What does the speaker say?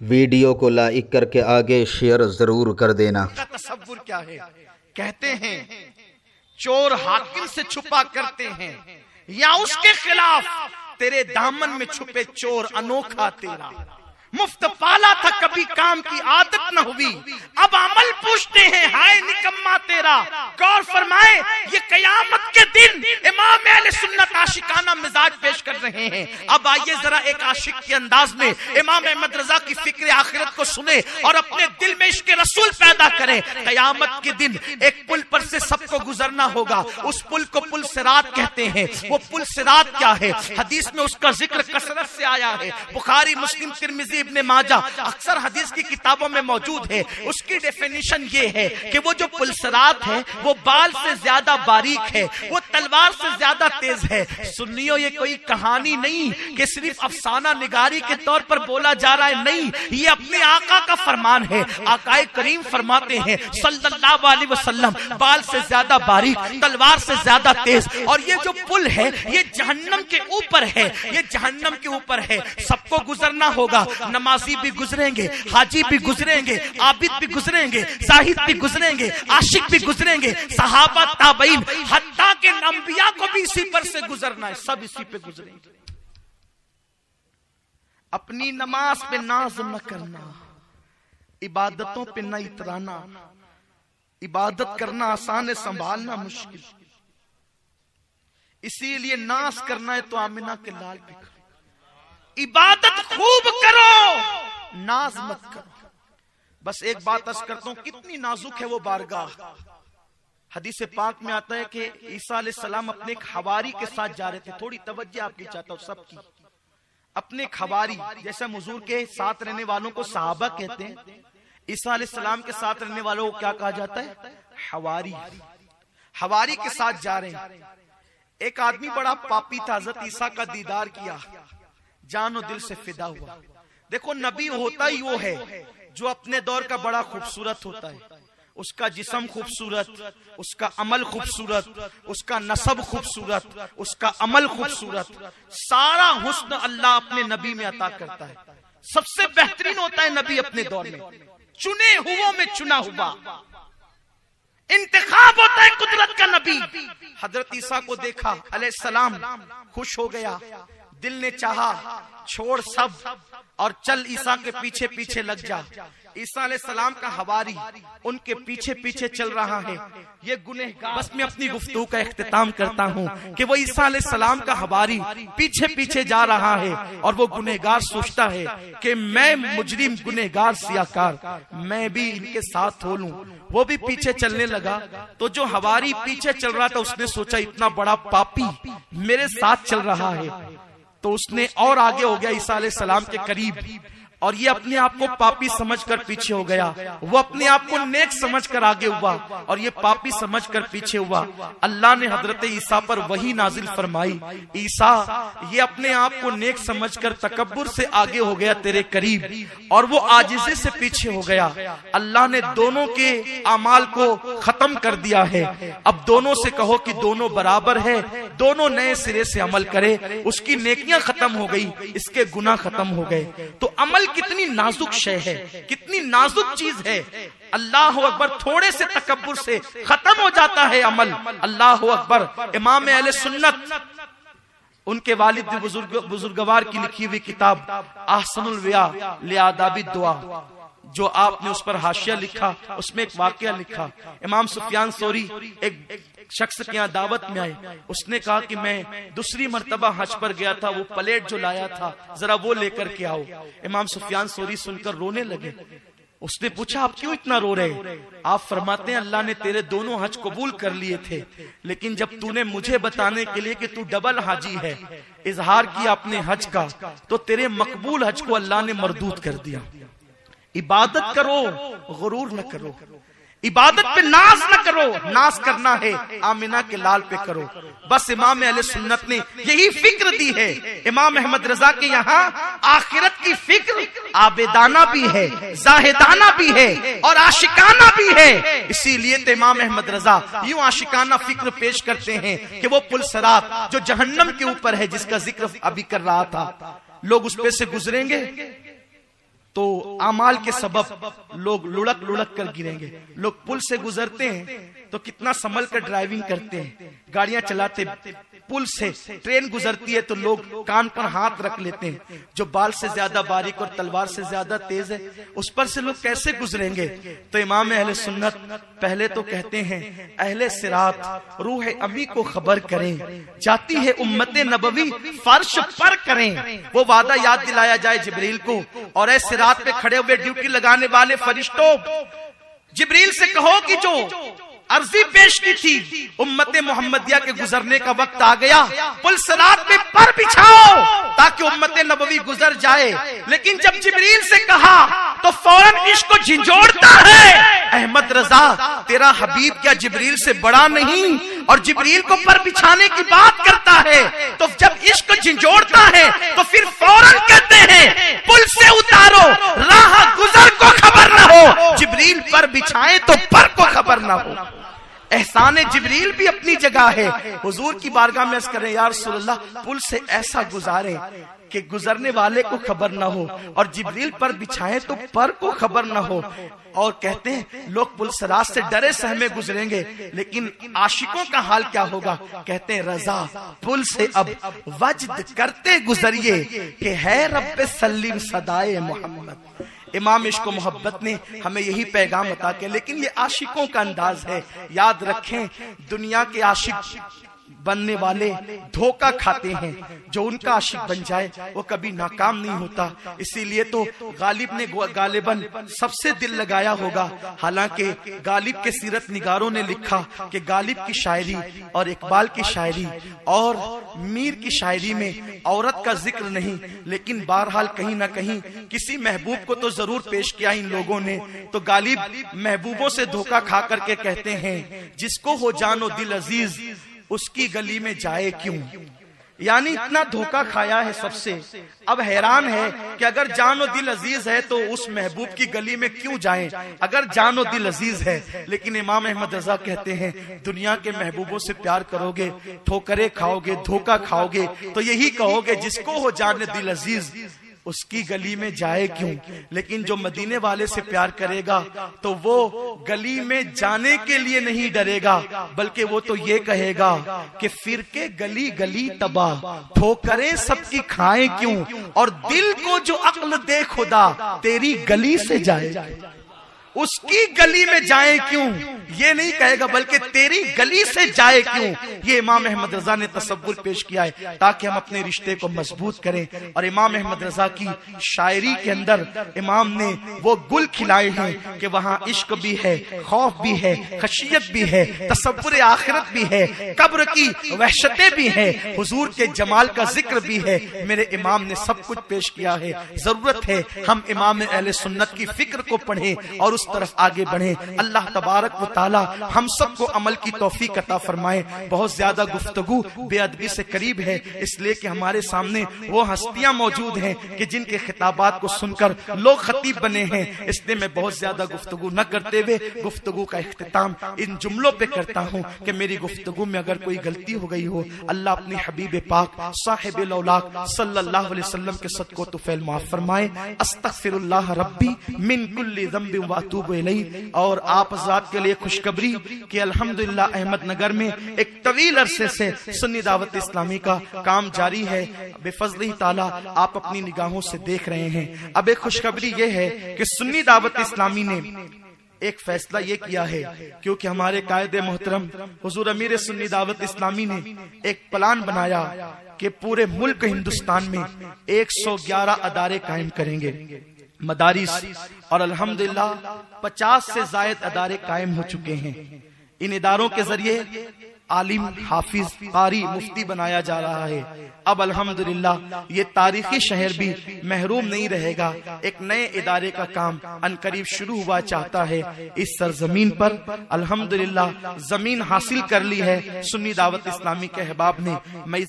Video को like करके आगे शेयर जरूर कर देना। तसव्वुर क्या है? कहते हैं चोर हाकिम से छुपा करते हैं या उसके खिलाफ तेरे दामन में छुपे चोर अनोखा तेरा। मुफ्त पाला था कभी काम की आदत न हुई, अब अमल पूछते हैं हाय निकम्मा तेरा। गौर फरमाए ये कयामत के दिन इमाम अहले सुन्नत आशिकाना मिजाज पेश कर रहे हैं। अब आइए जरा एक आशिक के अंदाज में इमाम अहमद रजा की फिक्र आखिरत को सुने और अपने दिल में इश्क रसूल पैदा करें। कयामत के दिन एक पुल पर से सबको गुजरना होगा, उस पुल को पुल सिरात कहते हैं। वो पुल सिरात क्या है? हदीस में उसका जिक्र कसरत से आया है, बुखारी मुस्लिम तिरमिजी इब्ने माजा अक्सर हदीस की किताबों में मौजूद है। उसकी डेफिनेशन ये है कि वो जो पुलसरात है वो बाल से ज्यादा बारीक है, वो तलवार से ज्यादा तेज है। सुन्नियों ये कोई कहानी नहीं कि सिर्फ अफसाना निगारी के तौर पर बोला जा रहा है, नहीं, ये अपने आका का फरमान है। आकाए करीम फरमाते हैं सल्लल्लाहु अलैहि वसल्लम, बाल से ज्यादा बारीक, तलवार से ज्यादा तेज। और ये जो पुल है ये जहन्नम के ऊपर है, ये जहन्नम के ऊपर है। सबको गुजरना होगा, नमाजी भी गुजरेंगे, हाजी भी गुजरेंगे, आबिद भी गुजरेंगे, जाहिद भी गुजरेंगे, आशिक भी गुजरेंगे, सहाबा ताबईन हत्ता के अंबिया को भी इसी पर से गुजरना है, सब इसी पे गुजरेंगे। अपनी नमाज पे नाज न करना, इबादतों पे न इतराना। इबादत करना आसान है, संभालना मुश्किल। इसीलिए नाज करना है तो आमिना के लाल पे करो। इबादत खूब करो, नाज मत करो। बस एक बात अर्ज करता हूं, कितनी नाजुक है वो बारगाह। हदीस पाक में आता है कि ईसा अलैहिस्सलाम अपने एक हवारी के साथ जा रहे थे। थोड़ी तवज्जो आपकी चाहता हूं सबकी। अपने खबारी, जैसे हुजूर के साथ रहने वालों को सहाबा कहते हैं, ईसा अलैहिस्सलाम के साथ रहने वालों को क्या कहा जाता है? हवारी। हवारी के साथ जा रहे हैं। एक आदमी बड़ा पापी था, हज़रत ईसा का दीदार किया, जानो दिल से फिदा हुआ। देखो नबी होता ही वो है जो अपने दौर का बड़ा खूबसूरत होता है। उसका जिस्म खूबसूरत, उसका अमल खूबसूरत, उसका नसब खूबसूरत, उसका अमल खूबसूरत। सारा हुस्न अल्लाह अपने नबी में अता करता है। सबसे बेहतरीन होता है नबी अपने दौर में, चुने हुओं में चुना हुआ। इंतखाब होता है कुदरत का नबी। हजरत ईसा को देखा अलैहिस्सलाम, खुश हो गया, दिल ने चाहा छोड़ सब और चल ईसा के पीछे पीछे लग जा। ईसा अलैहिस्सलाम का हवारी उनके पीछे पीछे चल रहा है। ये गुनहगार, बस मैं अपनी गुफ्तगू का इख्तिताम करता हूँ कि वो ईसा अलैहिस्सलाम का हवारी पीछे पीछे जा रहा है और वो गुनहगार सोचता है कि मैं मुजरिम गुनहगार सियाकार, मैं भी इनके साथ हो लूं। वो भी पीछे चलने लगा तो जो हवारी पीछे चल रहा था उसने सोचा इतना बड़ा पापी मेरे साथ चल रहा है, तो उसने और आगे हो गया ईसा अलैहिस्सलाम के करीब, और ये अपने आप को पापी समझकर पीछे हो गया। वो अपने आप को नेक समझकर आगे हुआ और ये पापी समझकर पीछे हुआ। अल्लाह ने हजरत ईसा पर वही नाजिल फरमाई, ईसा ये अपने आप को नेक समझकर तकब्बुर से आगे हो गया तेरे करीब, और वो आजिज़ी से पीछे हो गया। अल्लाह ने दोनों के अमाल को खत्म कर दिया है। अब दोनों से कहो कि दोनों बराबर है, दोनों नए सिरे से अमल करे। उसकी नेकियां खत्म हो गई, इसके गुनाह खत्म हो गए। तो अमल कितनी नाजुक शय है, कितनी नाजुक चीज है। अल्लाह अकबर, थोड़े से तकब्बुर से खत्म हो जाता है अमल। अल्लाह अकबर। इमाम अहले सुन्नत, उनके वालिद बुजुर्गवार की लिखी हुई किताब अहसनुल वया लिआदाबि दुआ, जो आपने उस पर हाशिया लिखा, उसमें एक वाकया लिखा। इमाम सुफियान सौरी एक शख्स के यहाँ दावत में आए, उसने कहा कि मैं दूसरी मर्तबा हज पर गया था, वो प्लेट जो लाया था जरा वो लेकर के आओ। इमाम सुफियान सौरी सुनकर रोने लगे। उसने पूछा आप क्यों इतना रो रहे? आप फरमाते हैं अल्लाह ने तेरे दोनों हज कबूल कर लिए थे, लेकिन जब तूने मुझे बताने के लिए कि तू डबल हाजी है इजहार किया अपने हज का, तो तेरे मकबूल हज को अल्लाह ने मरदूद कर दिया। इबादत करो, गुरूर न करो। इबादत पे नाज न करो, नाज करना है आमिना के लाल पे करो। बस इमाम अहले सुन्नत ने यही फिक्र दी है। इमाम अहमद रजा के यहाँ आखिरत की फिक्र आबेदाना भी है, जाहिदाना भी है और आशिकाना भी है। इसीलिए तो इमाम अहमद रजा यूं आशिकाना फिक्र पेश करते हैं कि वो पुल सरात जो जहन्नम के ऊपर है, जिसका जिक्र अभी कर रहा था, लोग उस पे से गुजरेंगे, तो अमाल के सबब लोग लुढ़क लुढ़क कर गिरेंगे। लोग पुल से गुजरते हैं तो कितना संभल कर ड्राइविंग करते हैं, गाड़ियां चलाते, पुल से ट्रेन गुजरती है तो लोग कान पर हाथ रख लेते हैं। जो बाल से ज्यादा बारीक और तलवार से ज्यादा तेज है उस पर से लोग कैसे गुजरेंगे? तो इमाम अहले सुन्नत पहले तो कहते हैं अहले सिरात रूह अमी को खबर करें, जाती है उम्मते नबवी फर्श पर करें। वो वादा याद दिलाया जाए जिब्रील को, और ऐ सिरात पे खड़े हुए ड्यूटी लगाने वाले फरिश्तों, जिब्रील से कहो कि जो अर्जी पेश की थी उम्मते मोहम्मदिया के गुजरने का वक्त आ गया, पुल सिरात पे पर बिछाओ ताकि उम्मते नबवी गुजर जाए। लेकिन जब जिब्रील से कहा तो फौरन इश्क को झिंझोड़ता है, अहमद रजा तेरा हबीब क्या जिब्रील से बड़ा नहीं? और जिब्रील को पर बिछाने की बात करता है तो जब इश्क को झिंझोड़ता है तो फिर फौरन कहते हैं पुल से उतारो, राह गुजर को खबर न हो, जिब्रील पर बिछाए तो पर को खबर न हो। एहसान जिब्रील भी अपनी जगह है। हुजूर की बारगाह में अर्ज़ करें या रसूलल्लाह पुल से ऐसा गुजारे कि गुजरने वाले को खबर ना हो, और जिब्रील पर बिछाए तो पर को खबर ना हो। और कहते हैं लोग पुल सिरात से डरे सहमे गुजरेंगे, लेकिन आशिकों का हाल क्या होगा? कहते हैं रजा पुल से अब वजद करते गुजरिए कि है रब्बे सल्लिम सदाए मोहम्मद। इमाम इश्क व मोहब्बत ने हमें यही पैगाम अता किया, लेकिन ये आशिकों का अंदाज है। याद रखें दुनिया के आशिक बनने वाले धोखा खाते हैं, जो उनका आशिक बन जाए वो कभी नाकाम नहीं होता। इसीलिए तो गालिब ने गालिबन सबसे दिल लगाया होगा। हालांकि गालिब के सीरत निगारों ने लिखा कि गालिब की शायरी और इकबाल की शायरी और मीर की शायरी में औरत का जिक्र नहीं, लेकिन बहरहाल कहीं ना कहीं किसी महबूब को तो जरूर पेश किया इन लोगों ने। तो गालिब महबूबों से धोखा खा करके कहते हैं जिसको हो जानो दिल अजीज उसकी गली में जाए क्यों। यानी इतना धोखा खाया है सबसे, अब हैरान है कि अगर जानो दिल अजीज है तो उस महबूब की गली में क्यों जाएं, अगर जानो दिल अजीज है। लेकिन इमाम अहमद रजा कहते हैं दुनिया के महबूबों से प्यार करोगे, ठोकरे खाओगे, धोखा खाओगे, तो यही कहोगे जिसको हो जाने दिल अजीज उसकी गली में जाए क्यों। लेकिन जो मदीने वाले से प्यार करेगा तो वो गली में जाने के लिए नहीं डरेगा, बल्कि वो तो ये कहेगा कि फिर के गली गली तबाह, ठोकरें सबकी खाएं क्यों, और दिल को जो अक्ल दे खुदा तेरी गली से जाए, उसकी गली में जाए क्यों ये नहीं कहेगा, बल्कि तेरी गली से जाए क्यों। ये इमाम अहमद रजा ने तसव्वुर पेश किया है ताकि हम अपने रिश्ते को मजबूत करें। और इमाम अहमद रजा की शायरी के अंदर इमाम ने वो गुल खिलाए हैं कि वहाँ इश्क भी है, खौफ भी है, खशियत भी है, तसव्वुर आखिरत भी है, कब्र की वहशतें भी है, हुजूर के जमाल का जिक्र भी है। मेरे इमाम ने सब कुछ पेश किया है। जरूरत है हम इमाम अहले सुन्नत की फिक्र को पढ़ें और उस तरफ आगे बढ़े। अल्लाह तबारक व ताला हम सबको अमल की तौफीक अता फरमाए। बहुत ज्यादा गुफ्तगू बेअदबी से करीब है, इसलिए कि हमारे सामने वो हस्तियां मौजूद हैं कि जिनके खिताबात को सुनकर लोग खतीब बने हैं। इसलिए मैं बहुत ज्यादा गुफ्तगू न करते हुए गुफ्तगू का इख्तिताम इन जुमलों पे करता हूँ कि मेरी गुफ्तगू में अगर कोई गलती हो गई हो, अल्लाह अपनी हबीब पाक साहिब लौलाक सल्लल्लाहु अलैहि वसल्लम के सदको तुफैल माफ फरमाए। अस्तगफिरुल्लाह रब्बी मिन कुल्ली ज़ंबि व अतूबु इलैहि। और आप हज़रात के लिए खुशखबरी कि अल्हम्दुलिल्लाह अहमदनगर में एक तवील अरसे से सुन्नी दावत इस्लामी का काम जारी है। बेफज़लिही ताला आप अपनी निगाहों से देख रहे हैं। अब एक खुशखबरी ये है कि सुन्नी दावत इस्लामी ने एक फैसला ये किया है, क्योंकि हमारे कायदे मोहतरम हुजूर अमीर सुन्नी दावत इस्लामी ने एक प्लान बनाया कि पूरे मुल्क हिंदुस्तान में 111 अदारे कायम करेंगे, मदारिस, और अल्हम्दुलिल्लाह 50 से जायद अदारे कायम हो चुके हैं। इन इदारों के जरिए आलिम, हाफिज, कारी, मुफ्ती बनाया जा रहा है। अब अल्हम्दुलिल्लाह ये तारीखी शहर भी महरूम नहीं रहेगा। एक नए इदारे का काम अनकरीब शुरू हुआ चाहता है। इस सरजमीन पर अल्हम्दुलिल्लाह जमीन हासिल कर ली है सुन्नी दावत इस्लामी के अहबाब ने। मैं